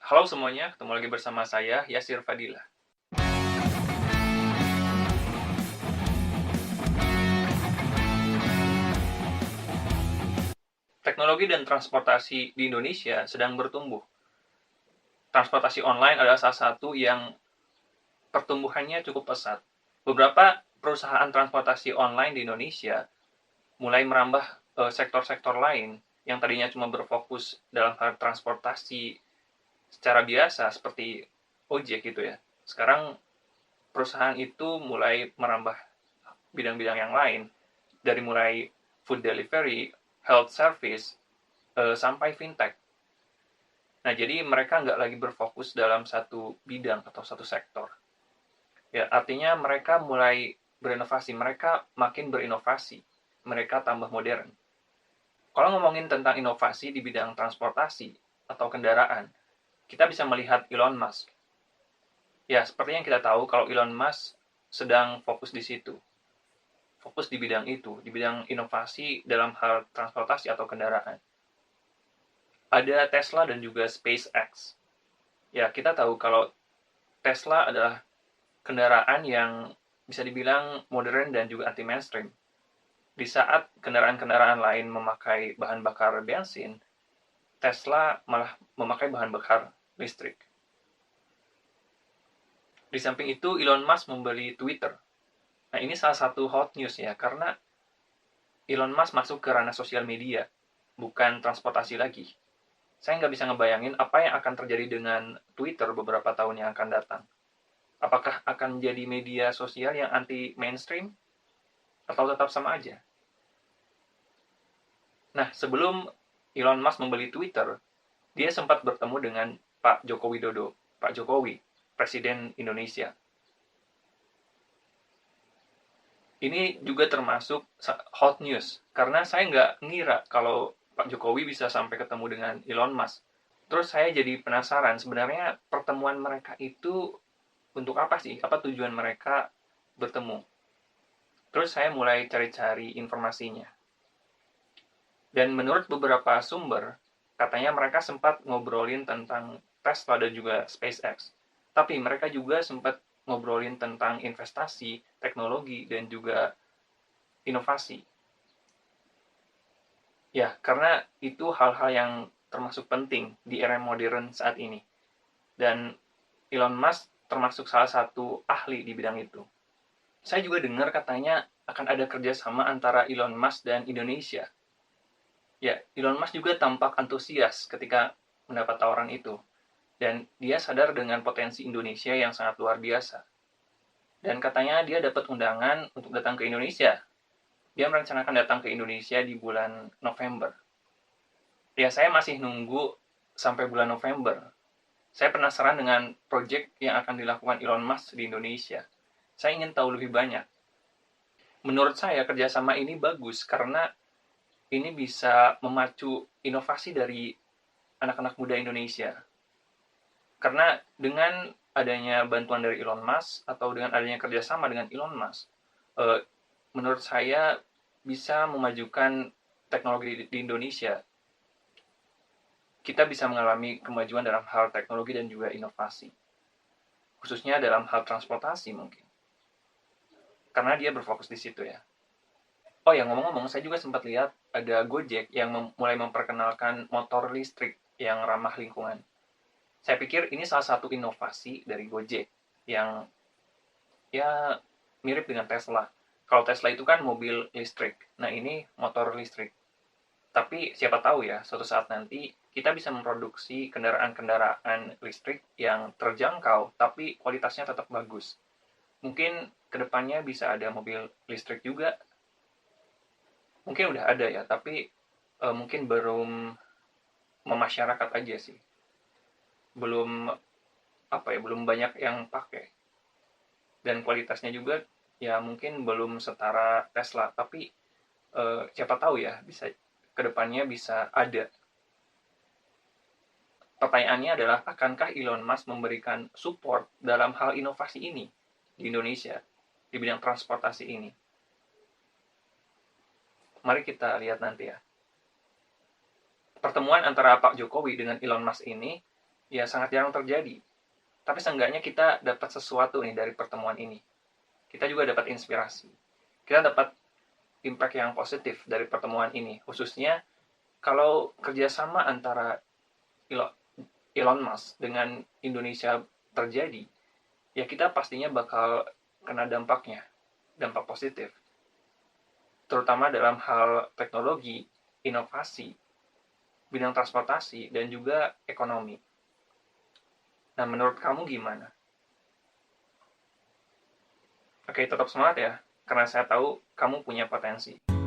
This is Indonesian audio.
Halo semuanya, ketemu lagi bersama saya, Yasir Fadilah. Teknologi dan transportasi di Indonesia sedang bertumbuh. Transportasi online adalah salah satu yang pertumbuhannya cukup pesat. Beberapa perusahaan transportasi online di Indonesia mulai merambah sektor-sektor lain yang tadinya cuma berfokus dalam hal transportasi secara biasa seperti ojek gitu ya. Sekarang perusahaan itu mulai merambah bidang-bidang yang lain, dari mulai food delivery, health service, sampai fintech. Nah, jadi mereka nggak lagi berfokus dalam satu bidang atau satu sektor. Ya, artinya mereka mulai berinovasi, mereka makin berinovasi, mereka tambah modern. Kalau ngomongin tentang inovasi di bidang transportasi atau kendaraan, kita bisa melihat Elon Musk. Ya, seperti yang kita tahu kalau Elon Musk sedang fokus di situ. Fokus di bidang itu, di bidang inovasi dalam hal transportasi atau kendaraan. Ada Tesla dan juga SpaceX. Ya, kita tahu kalau Tesla adalah kendaraan yang bisa dibilang modern dan juga anti-mainstream. Di saat kendaraan-kendaraan lain memakai bahan bakar bensin, Tesla malah memakai bahan bakar listrik. Di samping itu, Elon Musk membeli Twitter. Nah, ini salah satu hot news ya, karena Elon Musk masuk ke ranah sosial media, bukan transportasi lagi. Saya nggak bisa ngebayangin apa yang akan terjadi dengan Twitter beberapa tahun yang akan datang. Apakah akan menjadi media sosial yang anti-mainstream? Atau tetap sama aja? Nah, sebelum Elon Musk membeli Twitter, dia sempat bertemu dengan Pak Joko Widodo, Pak Jokowi, Presiden Indonesia. Ini juga termasuk hot news, karena saya nggak ngira kalau Pak Jokowi bisa sampai ketemu dengan Elon Musk. Terus saya jadi penasaran, sebenarnya pertemuan mereka itu untuk apa sih? Apa tujuan mereka bertemu? Terus saya mulai cari-cari informasinya. Dan menurut beberapa sumber, katanya mereka sempat ngobrolin tentang Tesla dan juga SpaceX. Tapi mereka juga sempat ngobrolin tentang investasi, teknologi, dan juga inovasi. Ya, karena itu hal-hal yang termasuk penting di era modern saat ini. Dan Elon Musk termasuk salah satu ahli di bidang itu. Saya juga dengar katanya akan ada kerjasama antara Elon Musk dan Indonesia. Ya, Elon Musk juga tampak antusias ketika mendapat tawaran itu. Dan dia sadar dengan potensi Indonesia yang sangat luar biasa. Dan katanya dia dapat undangan untuk datang ke Indonesia. Dia merencanakan datang ke Indonesia di bulan November. Ya, saya masih nunggu sampai bulan November. Saya penasaran dengan proyek yang akan dilakukan Elon Musk di Indonesia. Saya ingin tahu lebih banyak. Menurut saya kerjasama ini bagus karena ini bisa memacu inovasi dari anak-anak muda Indonesia. Karena dengan adanya bantuan dari Elon Musk atau dengan adanya kerjasama dengan Elon Musk, menurut saya bisa memajukan teknologi di Indonesia. Kita bisa mengalami kemajuan dalam hal teknologi dan juga inovasi. Khususnya dalam hal transportasi mungkin. Karena dia berfokus di situ ya. Oh ya, ngomong-ngomong, saya juga sempat lihat ada Gojek yang mulai memperkenalkan motor listrik yang ramah lingkungan. Saya pikir ini salah satu inovasi dari Gojek yang ya mirip dengan Tesla. Kalau Tesla itu kan mobil listrik, nah ini motor listrik. Tapi siapa tahu ya, suatu saat nanti kita bisa memproduksi kendaraan-kendaraan listrik yang terjangkau, tapi kualitasnya tetap bagus. Mungkin kedepannya bisa ada mobil listrik juga. Mungkin udah ada ya, tapi mungkin belum memasyarakat aja sih. Belum belum banyak yang pakai. Dan kualitasnya juga ya mungkin belum setara Tesla, tapi siapa tahu ya bisa kedepannya bisa ada. Pertanyaannya adalah, akankah Elon Musk memberikan support dalam hal inovasi ini di Indonesia, di bidang transportasi ini? Mari kita lihat nanti ya. Pertemuan antara Pak Jokowi dengan Elon Musk ini ya sangat jarang terjadi. Tapi seenggaknya kita dapat sesuatu nih dari pertemuan ini. Kita juga dapat inspirasi. Kita dapat impact yang positif dari pertemuan ini. Khususnya kalau kerjasama antara Elon Musk dengan Indonesia terjadi, ya kita pastinya bakal kena dampaknya, dampak positif. Terutama dalam hal teknologi, inovasi, bidang transportasi, dan juga ekonomi. Nah, menurut kamu gimana? Oke, tetap semangat ya, karena saya tahu kamu punya potensi.